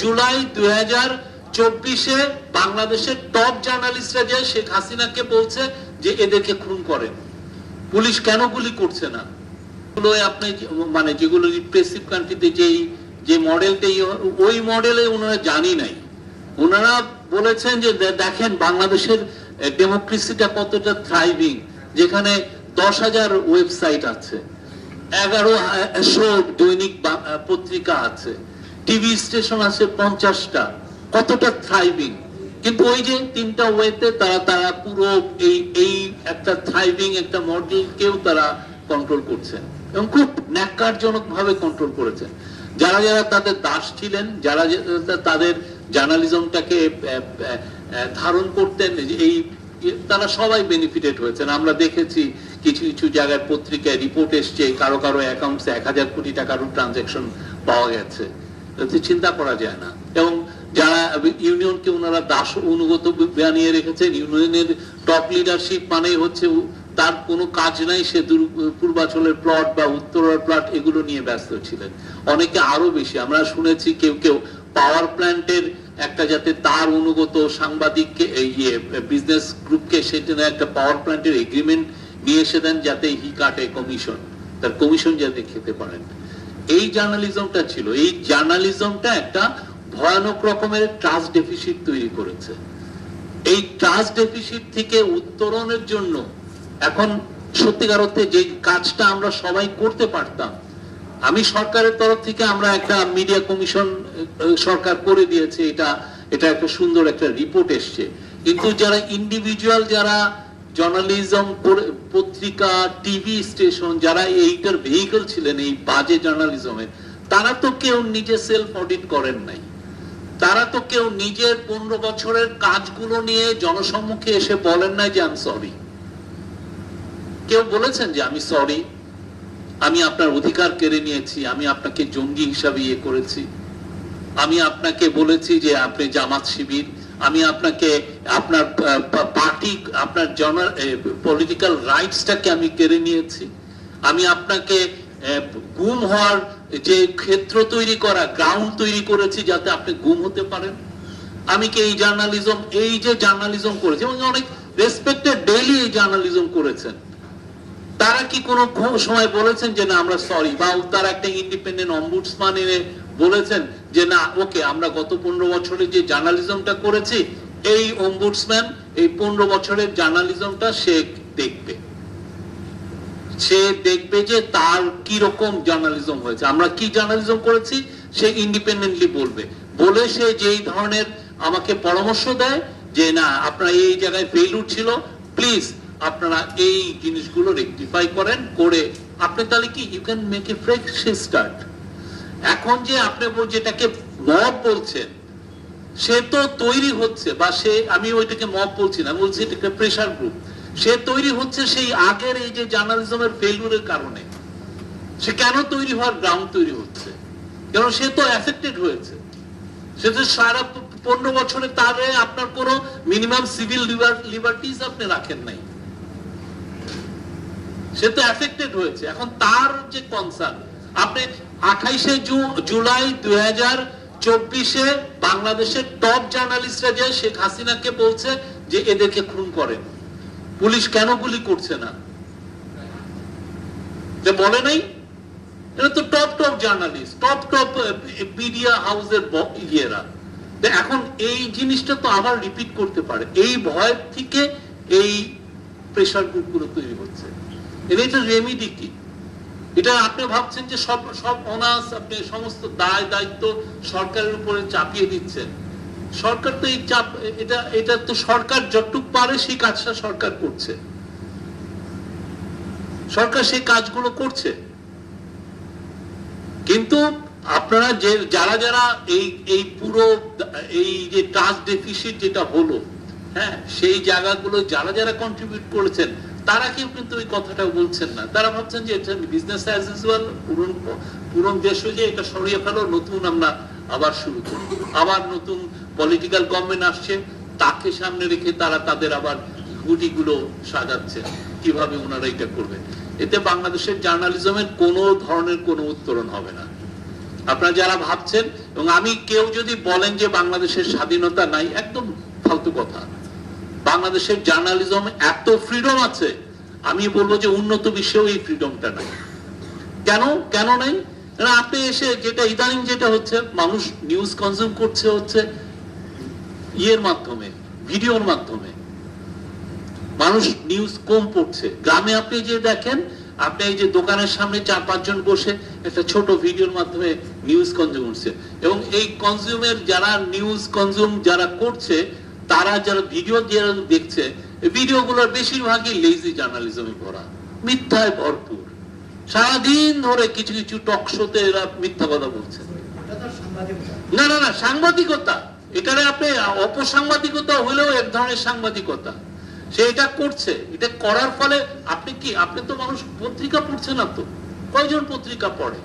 জুলাই 2024-এ বাংলাদেশের টপ জার্নালিস্টরা যে শেখ হাসিনাকে বলছে যে এদেরকে খুন করেন, পুলিশ কেন গুলি করছে না? আপনি মানে যেগুলো রিপ্রেসিভ কান্ট্রিতে যে মডেলটা ওই মডেলে ওনারা জানি নাই। ওনারা বলেছেন যে দেখেন বাংলাদেশের ডেমোক্রেসিটা কতটা থ্রাইভিং, যেখানে 10,000 ওয়েবসাইট আছে, 1100 দৈনিক পত্রিকা আছে, টিভি স্টেশন আছে 50টা, কতটা থ্রাইভিং। কিন্তু ওই যে 3টা ওয়েতে তারা পুরো এই একটা থ্রাইভিং একটা মডেলকেও তারা কন্ট্রোল করছেন এবং খুব ন্যাক্কারজনক ভাবে কন্ট্রোল করেছেন। যারা যারা তাদের দাস ছিলেন, যারা তাদের জার্নালিজমটাকে ধারণ করতেন, এই তারা সবাই বেনিফিটেড হয়েছেন। আমরা দেখেছি কিছু কিছু জায়গায় পত্রিকায় রিপোর্ট এসছে কারো কারো অ্যাকাউন্টসে 1000 কোটি টাকার ট্রানজাকশন পাওয়া গেছে, চিন্তা করা যায় না। এবং যারা ইউনিয়নকে ওনারা দাস অনুগত বানিয়ে রেখেছেন, ইউনিয়নের টপ লিডারশিপ মানে হচ্ছে তার কোনো কাজ নাই, সে পূর্বাঞ্চলের প্লট বা উত্তরের প্লট এগুলো নিয়ে ব্যস্ত ছিলেন। অনেকে আরো বেশি, আমরা শুনেছি কেউ কেউ পাওয়ার প্ল্যান্টের একটা যাতে তার অনুগত সাংবাদিককে বিজনেস গ্রুপকে সেটা একটা পাওয়ার প্ল্যান্টের এগ্রিমেন্ট নিয়ে এসে দেন যাতে হি কাটে কমিশন, তার কমিশন যাতে খেতে পারেন। এই জার্নালিজমটা ছিল, এই জার্নালিজমটা একটা ভয়ানক রকমের ট্রাস্ট ডেফিসিট তৈরি করেছে। এই ট্রাস্ট ডেফিসিট থেকে উত্তরণের জন্য এখন সত্যিকার অর্থে যে কাজটা আমরা সবাই করতে পারতাম, আমি সরকারের তরফ থেকে আমরা একটা মিডিয়া কমিশন সরকার করে দিয়েছে, এটা একটা সুন্দর একটা রিপোর্ট এসছে। কিন্তু যারা ইন্ডিভিজুয়াল, যারা জার্নালিজম পত্রিকা টিভি স্টেশন, যারা এইটার ভেহিকল ছিলেন এই বাজে জার্নালিজমের, তারা তো কেউ নিজে সেলফ অডিট করেন নাই। তারা তো কেউ নিজের 15 বছরের কাজগুলো নিয়ে জনসম্মুখে এসে বলেন নাই যে আমি সরি। কেউ বলেছেন যে আমি সরি, আমি আপনার অধিকার কেড়ে নিয়েছি, আমি আপনাকে জঙ্গি হিসাবে ইয়ে করেছি, আমি আপনাকে বলেছি যে আপনি জামাত শিবির, আমি আপনাকে আপনার পার্টি আপনার পলিটিক্যাল রাইটসটাকে আমি কেড়ে নিয়েছি, আমি আপনাকে গুম হওয়ার যে ক্ষেত্র তৈরি করা, গ্রাউন্ড তৈরি করেছি যাতে আপনি গুম হতে পারেন। আমি কি এই যে জার্নালিজম করেছি এবং অনেক রেসপেক্টেড ডেইলি এই জার্নালিজম করেছেন, তারা কি কোনো সময় বলেছেন যে না আমরা সরি? বা তারা একটা ইন্ডিপেন্ডেন্ট অম্বুডসম্যান এনে বলেছেন যে না ওকে আমরা গত 15 বছরে যে জার্নালিজমটা করেছি, এই অম্বুডসম্যান এই 15 বছরের জার্নালিজমটা সে দেখবে যে তার কি রকম জার্নালিজম হয়েছে, আমরা কি জার্নালিজম করেছি সে ইন্ডিপেন্ডেন্টলি বলে সে যেই ধরনের আমাকে পরামর্শ দেয় যে না আপনারা এই জায়গায় ফেইলিউর ছিল, প্লিজ আপনারা এই জিনিসগুলো রেকটিফাই করেন, করে আপনি তাহলে কি you can make a fresh start. এখন যে আপনি যেটাকে মব বলছেন সে তো তৈরি হচ্ছে, বা সে আমি ওইটাকে মব বলছি না, বলছি এটাকে প্রেসার গ্রুপ, সে তৈরি হচ্ছে সেই আগের এই যে জার্নালিজমের ফেইলিউরের কারণে। সে কেন তৈরি হওয়ার গ্রাউন্ড তৈরি হচ্ছে? কারণ সে তো এফেক্টেড হয়েছে, সে তো সারা 15 বছরে তারে আপনার কোনো মিনিমাম সিভিল লিবার্টিজ আপনি রাখেন নাই, সে তো এফেক্টেড হয়েছে। এখন তার যে কনসার্ন, আপনি 28 জুলাই 2024-এ বাংলাদেশের টপ জার্নালিস্টরা যে শেখ হাসিনাকে বলছে যে এদেরকে খুন করেন, পুলিশ কেন গুলি করছে না? বলে নাই? এটা তো টপ জার্নালিস্ট, টপ মিডিয়া হাউসের ইয়েরা। এখন এই জিনিসটা তো আবার রিপিট করতে পারে, এই ভয় থেকে এই প্রেসার গ্রুপগুলো তৈরি হচ্ছে। এটা রেমিডি কি? এটা আপনি ভাবছেন যে সব অনার্স আপনি সমস্ত দায় দায়িত্ব সরকারের উপরে চাপিয়ে দিচ্ছেন। সরকার তো এই চাপ, এটা তো সরকার যতটুকু পারে সেই কাজটা সরকার করছে, সরকার সেই কাজগুলো করছে। কিন্তু আপনারা যারা যারা এই পুরো এই যে ট্রাস্ট ডেফিসিট যেটা হলো, হ্যাঁ, সেই জায়গাগুলো যারা যারা কন্ট্রিবিউট করেছেন তারা কেউ কিন্তু ওই কথাটা বলছেন না। তারা ভাবছেন যে এটা বিজনেস অ্যাজ ইউজুয়াল, পুরনো দেশ যে এটা সরিয়ে ফেলো, নতুন আমরা আবার শুরু করি, আবার নতুন পলিটিক্যাল গভর্নমেন্ট আসছে, তাকে সামনে রেখে তারা তাদের আবার গুটিগুলো সাজাচ্ছে কিভাবে ওনারা এটা করবে। এতে বাংলাদেশের জার্নালিজমের কোনো ধরনের কোনো উত্তরণ হবে না। আপনারা যারা ভাবছেন, এবং আমি কেউ যদি বলেন যে বাংলাদেশের স্বাধীনতা নাই, একদম ফালতু কথা। বাংলাদেশের জার্নালিজম এত ফ্রিডম আছে, আমি বলবো যে উন্নত বিশ্বেও এই ফ্রিডমটা নাই। কেন নাই? আপনি এসে যেটা ইদানিং যেটা হচ্ছে, মানুষ নিউজ কনজিউম করছে হচ্ছে ইয়ের মাধ্যমে, ভিডিওর মাধ্যমে। মানুষ নিউজ কম পড়ছে। গ্রামে আপনি যে দেখেন, আপনি এই যে দোকানের সামনে 4-5 জন বসে একটা ছোট ভিডিওর মাধ্যমে নিউজ কনজিউম করছে, এবং এই কনজিউমের যারা নিউজ কনজিউম যারা করছে, তারা যারা ভিডিও যারা দেখছে, ভিডিওগুলোর বেশিরভাগই লেজি জার্নালিজমে ভরা, মিথ্যায় ভরপুর। সারাদিন ধরে কিছু কিছু টক শোতে এরা মিথ্যা কথা বলছে। না সাংবাদিকতা, এটারে আপনি অপসাংবাদিকতা হলেও এক ধরনের সাংবাদিকতা। সে এটা করছে, এটা করার ফলে আপনি তো মানুষ পত্রিকা পড়ছে না তো, কয়জন পত্রিকা পড়ে?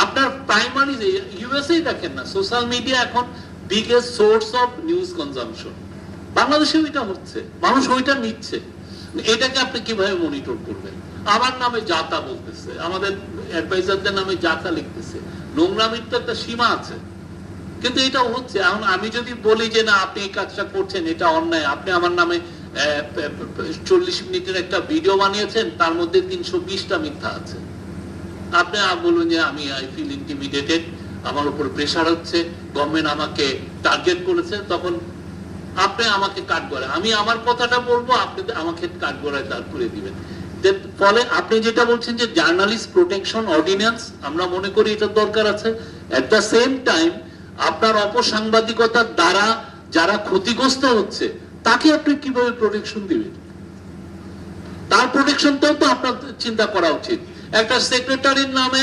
আপনার প্রাইমারি ইউএসএ দেখেন না, সোশ্যাল মিডিয়া এখন biggest source of news consumption. বাংলাদেশে ওইটা হচ্ছে, মানুষ ওইটা নিচ্ছে। এটাকে আপনি কিভাবে মনিটর করবেন? আমার নামে যাতা বলতেছে, আমাদের অ্যাডভাইজারদের নামে যাতা লিখতেছে। নোংরামির তো একটা সীমা আছে, কিন্তু এটা হচ্ছে। এখন আমি যদি বলি যে না, আপনি এই কাজটা করছেন, এটা অন্যায়, আপনি আমার নামে 40 মিনিটের একটা ভিডিও বানিয়েছেন, তার মধ্যে 320টা মিথ্যা আছে। আপনি বলুন যে আমি আই ফিল ইন্টিমিডেটেড, আমার উপর প্রেসার হচ্ছে, গভর্নমেন্ট আমাকে টার্গেট করেছে, তখন আপনি আমাকে কাঠগড়ায়, আমি আমার কথাটা বলবো, আপনি আমাকে কাঠগড়ায় দাঁড় করে দিবেন। ফলে আপনি যেটা বলছেন যে জার্নালিস্ট প্রোটেকশন অর্ডিন্যান্স, আমরা মনে করি এটা দরকার আছে। এট দ্য সেম টাইম আপনার অপসাংবাদিকতার দ্বারা যারা ক্ষতিগ্রস্ত হচ্ছে, তাকে আপনি কিভাবে প্রোটেকশন দিবেন? তার প্রোটেকশনটাও তো আপনার চিন্তা করা উচিত। একটা সেক্রেটারির নামে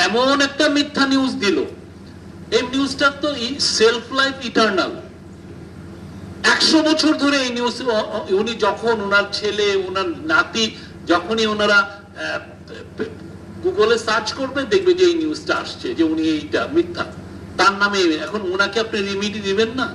এমন একটা মিথ্যা নিউজ দিল, এই নিউজটা তো সেলফ লাইফ ইটারনাল। 100 বছর ধরে এই নিউজ, উনি যখন ওনার ছেলে, ওনার নাতি, যখনই ওনারা গুগলে সার্চ করবে, দেখবে যে এই নিউজটা আসছে যে উনি এইটা মিথ্যা, তার নামে। এখন ওনাকে আপনি রিমিডি দিবেন না?